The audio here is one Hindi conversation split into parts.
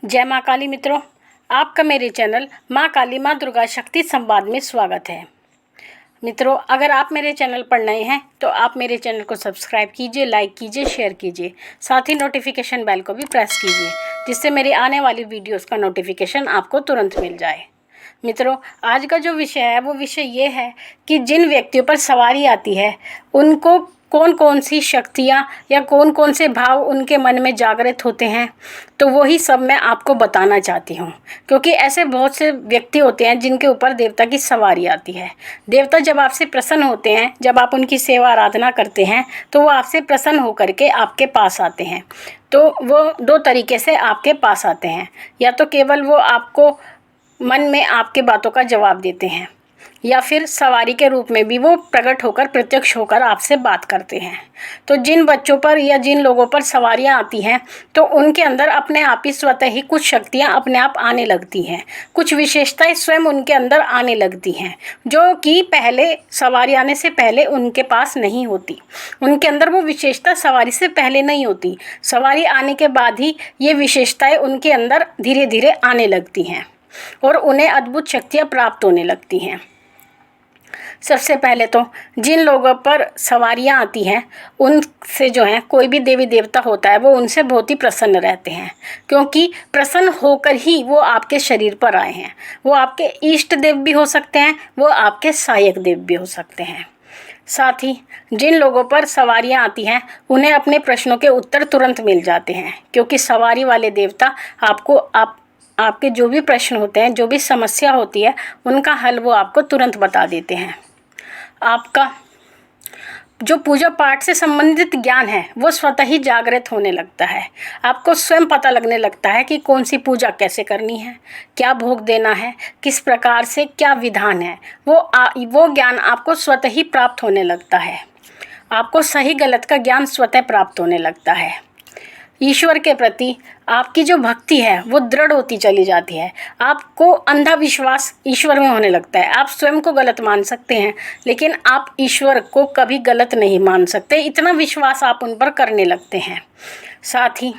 जय माँ काली मित्रों, आपका मेरे चैनल माँ काली माँ दुर्गा शक्ति संवाद में स्वागत है। मित्रों, अगर आप मेरे चैनल पर नए हैं तो आप मेरे चैनल को सब्सक्राइब कीजिए, लाइक कीजिए, शेयर कीजिए। साथ ही नोटिफिकेशन बेल को भी प्रेस कीजिए, जिससे मेरी आने वाली वीडियोस का नोटिफिकेशन आपको तुरंत मिल जाए। मित्रों, आज का जो विषय है वो विषय ये है कि जिन व्यक्तियों पर सवारी आती है उनको कौन कौन सी शक्तियाँ या कौन कौन से भाव उनके मन में जागृत होते हैं, तो वही सब मैं आपको बताना चाहती हूँ। क्योंकि ऐसे बहुत से व्यक्ति होते हैं जिनके ऊपर देवता की सवारी आती है। देवता जब आपसे प्रसन्न होते हैं, जब आप उनकी सेवा आराधना करते हैं, तो वो आपसे प्रसन्न होकर के आपके पास आते हैं। तो वो दो तरीके से आपके पास आते हैं, या तो केवल वो आपको मन में आपके बातों का जवाब देते हैं, या फिर सवारी के रूप में भी वो प्रकट होकर, प्रत्यक्ष होकर आपसे बात करते हैं। तो जिन बच्चों पर या जिन लोगों पर सवारियां आती हैं, तो उनके अंदर अपने आप ही स्वतः ही कुछ शक्तियां अपने आप आने लगती हैं, कुछ विशेषताएं स्वयं उनके अंदर आने लगती हैं, जो कि पहले सवारी आने से पहले उनके पास नहीं होती। उनके अंदर वो विशेषता सवारी से पहले नहीं होती, सवारी आने के बाद ही ये विशेषताएं उनके अंदर धीरे धीरे आने लगती हैं और उन्हें अद्भुत शक्तियाँ प्राप्त होने लगती हैं। सबसे पहले तो जिन लोगों पर सवारियां आती हैं उनसे जो है कोई भी देवी देवता होता है वो उनसे बहुत ही प्रसन्न रहते हैं, क्योंकि प्रसन्न होकर ही वो आपके शरीर पर आए हैं। वो आपके इष्ट देव भी हो सकते हैं, वो आपके सहायक देव भी हो सकते हैं। साथ ही जिन लोगों पर सवारियां आती हैं उन्हें अपने प्रश्नों के उत्तर तुरंत मिल जाते हैं, क्योंकि सवारी वाले देवता आपके जो भी प्रश्न होते हैं, जो भी समस्या होती है, उनका हल वो आपको तुरंत बता देते हैं। आपका जो पूजा पाठ से संबंधित ज्ञान है वो स्वतः ही जागृत होने लगता है। आपको स्वयं पता लगने लगता है कि कौन सी पूजा कैसे करनी है, क्या भोग देना है, किस प्रकार से क्या विधान है। वो ज्ञान आपको स्वतः ही प्राप्त होने लगता है। आपको सही गलत का ज्ञान स्वतः प्राप्त होने लगता है। ईश्वर के प्रति आपकी जो भक्ति है वो दृढ़ होती चली जाती है। आपको अंधा विश्वास ईश्वर में होने लगता है। आप स्वयं को गलत मान सकते हैं, लेकिन आप ईश्वर को कभी गलत नहीं मान सकते, इतना विश्वास आप उन पर करने लगते हैं। साथ ही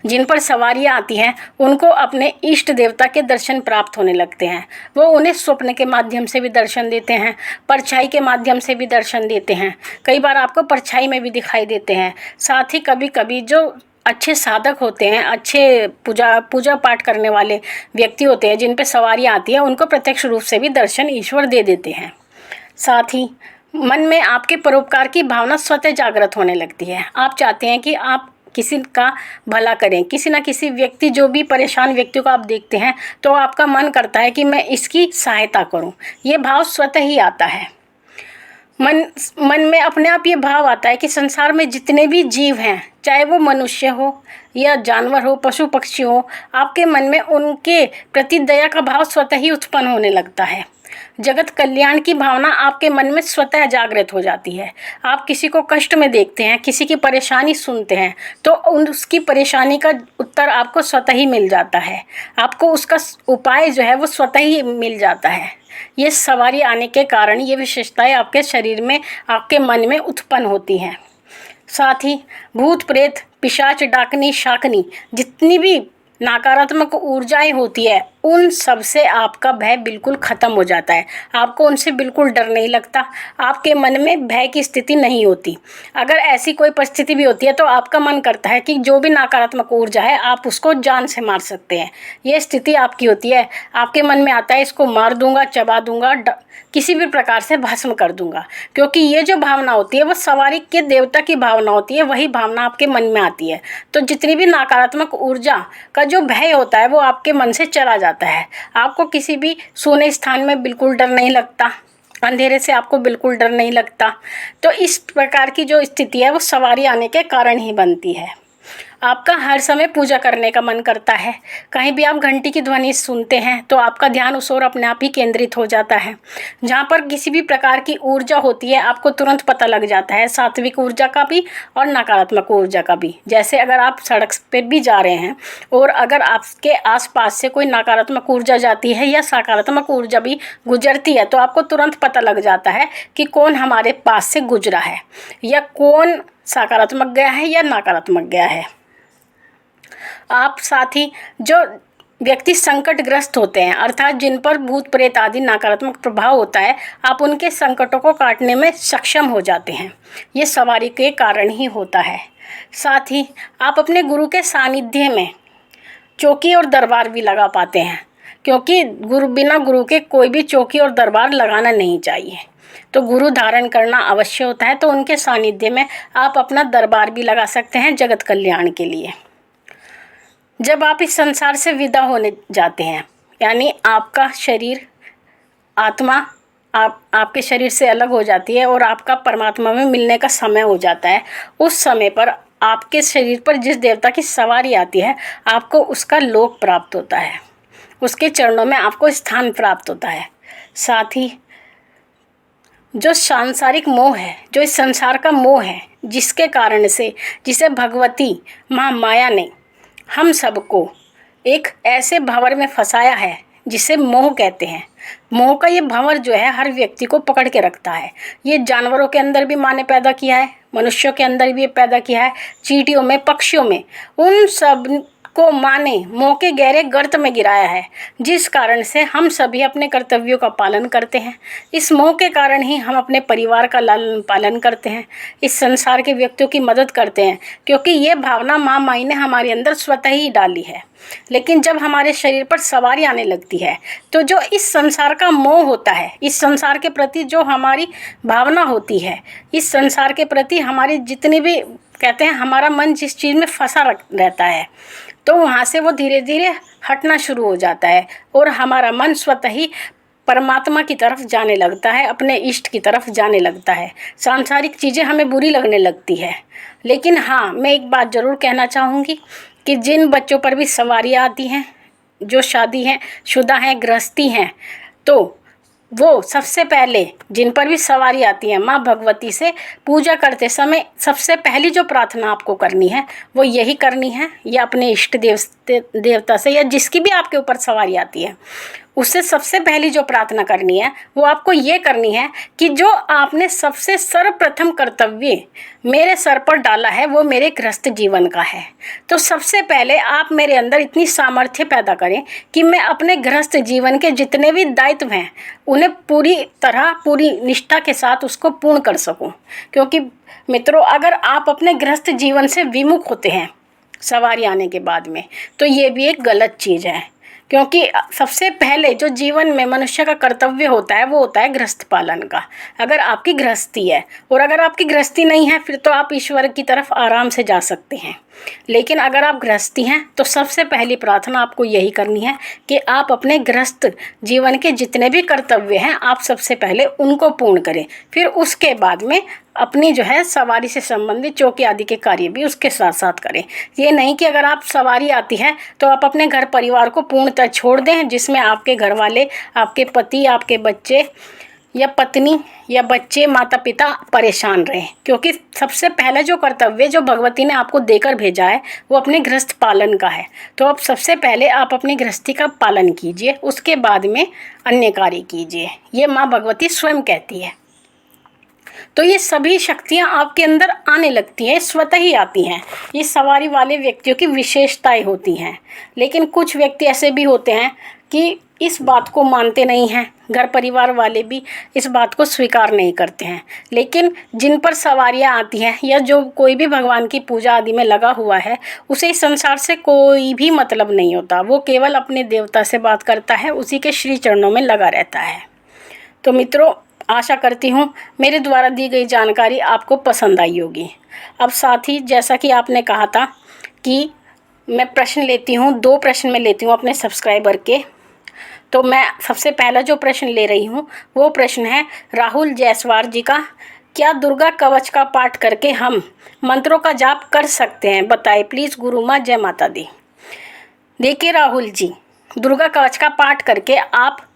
जिन पर सवारियां आती हैं उनको अपने इष्ट देवता के दर्शन प्राप्त होने लगते हैं। वो उन्हें स्वप्न के माध्यम से भी दर्शन देते हैं, परछाई के माध्यम से भी दर्शन देते हैं। कई बार आपको परछाई में भी दिखाई देते हैं। साथ ही कभी कभी जो अच्छे साधक होते हैं, अच्छे पूजा पाठ करने वाले व्यक्ति होते हैं, जिन पर सवारियाँ आती हैं, उनको प्रत्यक्ष रूप से भी दर्शन ईश्वर दे देते हैं। साथ ही मन में आपके परोपकार की भावना स्वतः जागृत होने लगती है। आप चाहते हैं कि आप किसी का भला करें, किसी न किसी व्यक्ति, जो भी परेशान व्यक्तियों को आप देखते हैं तो आपका मन करता है कि मैं इसकी सहायता करूं। ये भाव स्वतः ही आता है। मन में अपने आप ये भाव आता है कि संसार में जितने भी जीव हैं, चाहे वो मनुष्य हो या जानवर हो, पशु पक्षी हो, आपके मन में उनके प्रति दया का भाव स्वतः ही उत्पन्न होने लगता है। जगत कल्याण की भावना आपके मन में स्वतः जागृत हो जाती है। आप किसी को कष्ट में देखते हैं, किसी की परेशानी सुनते हैं, तो उसकी परेशानी का उत्तर आपको स्वतः ही मिल जाता है। आपको उसका उपाय जो है वो स्वतः ही मिल जाता है। ये सवारी आने के कारण ये विशेषताएं आपके शरीर में, आपके मन में उत्पन्न होती हैं। साथ ही भूत प्रेत, पिशाच, डाकनी, शाकनी, जितनी भी नकारात्मक ऊर्जाएं होती है, उन सब से आपका भय बिल्कुल ख़त्म हो जाता है। आपको उनसे बिल्कुल डर नहीं लगता, आपके मन में भय की स्थिति नहीं होती। अगर ऐसी कोई परिस्थिति भी होती है तो आपका मन करता है कि जो भी नकारात्मक ऊर्जा है आप उसको जान से मार सकते हैं। ये स्थिति आपकी होती है। आपके मन में आता है इसको मार दूंगा, चबा दूंगा, किसी भी प्रकार से भस्म कर दूंगा। क्योंकि ये जो भावना होती है वो सवारी के देवता की भावना होती है, वही भावना आपके मन में आती है। तो जितनी भी नकारात्मक ऊर्जा का जो भय होता है वो आपके मन से चला जाता है। आपको किसी भी सूने स्थान में बिल्कुल डर नहीं लगता, अंधेरे से आपको बिल्कुल डर नहीं लगता। तो इस प्रकार की जो स्थिति है वो सवारी आने के कारण ही बनती है। आपका हर समय पूजा करने का मन करता है। कहीं भी आप घंटी की ध्वनि सुनते हैं तो आपका ध्यान उस ओर अपने आप ही केंद्रित हो जाता है। जहाँ पर किसी भी प्रकार की ऊर्जा होती है आपको तुरंत पता लग जाता है, सात्विक ऊर्जा का भी और नकारात्मक ऊर्जा का भी। जैसे अगर आप सड़क पर भी जा रहे हैं और अगर आपके आसपास से कोई नकारात्मक ऊर्जा जाती है या सकारात्मक ऊर्जा भी गुजरती है तो आपको तुरंत पता लग जाता है कि कौन हमारे पास से गुजरा है, या कौन सकारात्मक गया है या नकारात्मक गया है। आप साथ ही जो व्यक्ति संकटग्रस्त होते हैं, अर्थात जिन पर भूत प्रेत आदि नकारात्मक प्रभाव होता है, आप उनके संकटों को काटने में सक्षम हो जाते हैं। ये सवारी के कारण ही होता है। साथ ही आप अपने गुरु के सानिध्य में चौकी और दरबार भी लगा पाते हैं, क्योंकि बिना गुरु के कोई भी चौकी और दरबार लगाना नहीं चाहिए। तो गुरु धारण करना अवश्य होता है, तो उनके सानिध्य में आप अपना दरबार भी लगा सकते हैं जगत कल्याण के लिए। जब आप इस संसार से विदा होने जाते हैं, यानी आपका शरीर, आत्मा आपके शरीर से अलग हो जाती है और आपका परमात्मा में मिलने का समय हो जाता है, उस समय पर आपके शरीर पर जिस देवता की सवारी आती है, आपको उसका लोक प्राप्त होता है, उसके चरणों में आपको स्थान प्राप्त होता है। साथ ही जो सांसारिक मोह है, जो इस संसार का मोह है, जिसके कारण से, जिसे भगवती माँ माया ने हम सबको एक ऐसे भंवर में फंसाया है जिसे मोह कहते हैं। मोह का ये भंवर जो है हर व्यक्ति को पकड़ के रखता है। ये जानवरों के अंदर भी माँ ने पैदा किया है, मनुष्यों के अंदर भी पैदा किया है, चींटियों में, पक्षियों में, उन सब को माँ ने मोह के गहरे गर्त में गिराया है, जिस कारण से हम सभी अपने कर्तव्यों का पालन करते हैं। इस मोह के कारण ही हम अपने परिवार का लालन पालन करते हैं, इस संसार के व्यक्तियों की मदद करते हैं, क्योंकि ये भावना माँ माई ने हमारे अंदर स्वतः ही डाली है। लेकिन जब हमारे शरीर पर सवारी आने लगती है, तो जो इस संसार का मोह होता है, इस संसार के प्रति जो हमारी भावना होती है, इस संसार के प्रति हमारी जितनी भी, कहते हैं, हमारा मन जिस चीज़ में फंसा रहता है, तो वहाँ से वो धीरे धीरे हटना शुरू हो जाता है और हमारा मन स्वतः ही परमात्मा की तरफ जाने लगता है, अपने इष्ट की तरफ जाने लगता है। सांसारिक चीज़ें हमें बुरी लगने लगती है। लेकिन हाँ, मैं एक बात ज़रूर कहना चाहूँगी कि जिन बच्चों पर भी सवारियाँ आती हैं, जो शादी हैं, शुदा हैं, गृहस्थी हैं, तो वो सबसे पहले जिन पर भी सवारी आती है, माँ भगवती से पूजा करते समय सबसे पहली जो प्रार्थना आपको करनी है वो यही करनी है, या अपने इष्ट देवता से, या जिसकी भी आपके ऊपर सवारी आती है उससे सबसे पहली जो प्रार्थना करनी है वो आपको ये करनी है कि जो आपने सबसे सर्वप्रथम कर्तव्य मेरे सर पर डाला है वो मेरे गृहस्थ जीवन का है। तो सबसे पहले आप मेरे अंदर इतनी सामर्थ्य पैदा करें कि मैं अपने गृहस्थ जीवन के जितने भी दायित्व हैं उन्हें पूरी तरह, पूरी निष्ठा के साथ उसको पूर्ण कर सकूं। क्योंकि मित्रों, अगर आप अपने गृहस्थ जीवन से विमुख होते हैं सवारी आने के बाद में, तो ये भी एक गलत चीज़ है। क्योंकि सबसे पहले जो जीवन में मनुष्य का कर्तव्य होता है वो होता है गृहस्थ पालन का। अगर आपकी गृहस्थी है, और अगर आपकी गृहस्थी नहीं है, फिर तो आप ईश्वर की तरफ आराम से जा सकते हैं। लेकिन अगर आप गृहस्थी हैं तो सबसे पहली प्रार्थना आपको यही करनी है कि आप अपने गृहस्थ जीवन के जितने भी कर्तव्य हैं आप सबसे पहले उनको पूर्ण करें। फिर उसके बाद में अपनी जो है सवारी से संबंधित चौकी आदि के कार्य भी उसके साथ साथ करें। ये नहीं कि अगर आप सवारी आती है तो आप अपने घर परिवार को पूर्णतः छोड़ दें, जिसमें आपके घर वाले, आपके पति, आपके बच्चे या पत्नी या बच्चे, माता पिता परेशान रहें। क्योंकि सबसे पहला जो कर्तव्य जो भगवती ने आपको देकर भेजा है वो अपने गृहस्थ पालन का है। तो अब सबसे पहले आप अपनी गृहस्थी का पालन कीजिए, उसके बाद में अन्य कार्य कीजिए। ये माँ भगवती स्वयं कहती है। तो ये सभी शक्तियाँ आपके अंदर आने लगती हैं, स्वतः ही आती हैं। ये सवारी वाले व्यक्तियों की विशेषताएं होती हैं। लेकिन कुछ व्यक्ति ऐसे भी होते हैं कि इस बात को मानते नहीं हैं, घर परिवार वाले भी इस बात को स्वीकार नहीं करते हैं। लेकिन जिन पर सवारियाँ आती हैं या जो कोई भी भगवान की पूजा आदि में लगा हुआ है, उसे इस संसार से कोई भी मतलब नहीं होता। वो केवल अपने देवता से बात करता है, उसी के श्री चरणों में लगा रहता है। तो मित्रों, आशा करती हूँ मेरे द्वारा दी गई जानकारी आपको पसंद आई होगी। अब साथ ही जैसा कि आपने कहा था कि मैं प्रश्न लेती हूँ, 2 प्रश्न मैं लेती हूँ अपने सब्सक्राइबर के। तो मैं सबसे पहला जो प्रश्न ले रही हूँ वो प्रश्न है राहुल जायसवाल जी का। क्या दुर्गा कवच का पाठ करके हम मंत्रों का जाप कर सकते हैं? बताइए प्लीज़। गुरु माँ, जय माता दी। देखिए राहुल जी, दुर्गा कवच का पाठ करके आप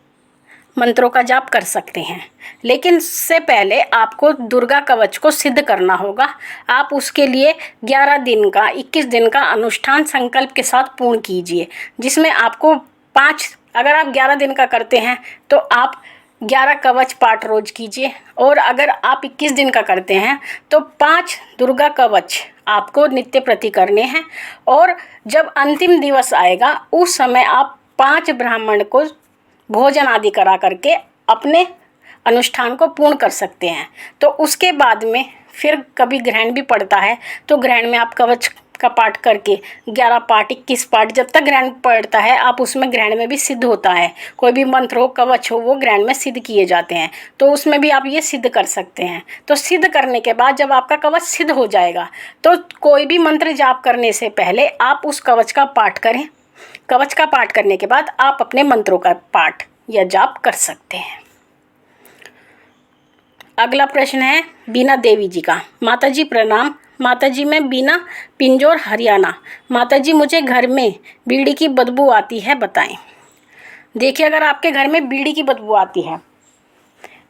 मंत्रों का जाप कर सकते हैं, लेकिन उससे पहले आपको दुर्गा कवच को सिद्ध करना होगा। आप उसके लिए 11 दिन का, 21 दिन का अनुष्ठान संकल्प के साथ पूर्ण कीजिए, जिसमें आपको 5, अगर आप 11 दिन का करते हैं तो आप 11 कवच पाठ रोज कीजिए। और अगर आप 21 दिन का करते हैं तो 5 दुर्गा कवच आपको नित्य प्रति करने हैं। और जब अंतिम दिवस आएगा उस समय आप 5 ब्राह्मण को भोजन आदि करा करके अपने अनुष्ठान को पूर्ण कर सकते हैं। तो उसके बाद में फिर कभी ग्रहण भी पड़ता है तो ग्रहण में आप कवच का पाठ करके 11 पाठ 21 पाठ जब तक ग्रहण पड़ता है आप उसमें ग्रहण में भी सिद्ध होता है। कोई भी मंत्र हो कवच हो वो ग्रहण में सिद्ध किए जाते हैं, तो उसमें भी आप ये सिद्ध कर सकते हैं। तो सिद्ध करने के बाद जब आपका कवच सिद्ध हो जाएगा तो कोई भी मंत्र जाप करने से पहले आप उस कवच का पाठ करें। कवच का पाठ करने के बाद आप अपने मंत्रों का पाठ या जाप कर सकते हैं। अगला प्रश्न है बीना देवी जी का। माता जी प्रणाम। माता जी मैं बीना, पिंजौर हरियाणा। माता जी मुझे घर में बीड़ी की बदबू आती है, बताएं। देखिए, अगर आपके घर में बीड़ी की बदबू आती है,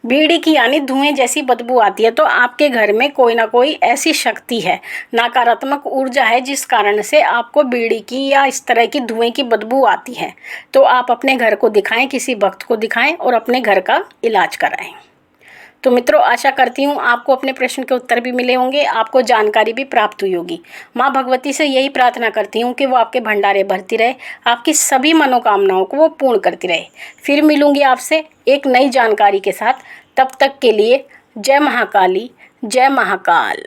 बीड़ी की यानी धुएं जैसी बदबू आती है, तो आपके घर में कोई ना कोई ऐसी शक्ति है, नकारात्मक ऊर्जा है जिस कारण से आपको बीड़ी की या इस तरह की धुएं की बदबू आती है। तो आप अपने घर को दिखाएं, किसी भक्त को दिखाएं और अपने घर का इलाज कराएं। तो मित्रों, आशा करती हूँ आपको अपने प्रश्न के उत्तर भी मिले होंगे, आपको जानकारी भी प्राप्त हुई होगी। माँ भगवती से यही प्रार्थना करती हूँ कि वो आपके भंडारे भरती रहे, आपकी सभी मनोकामनाओं को वो पूर्ण करती रहे। फिर मिलूंगी आपसे एक नई जानकारी के साथ। तब तक के लिए जय महाकाली, जय महाकाल।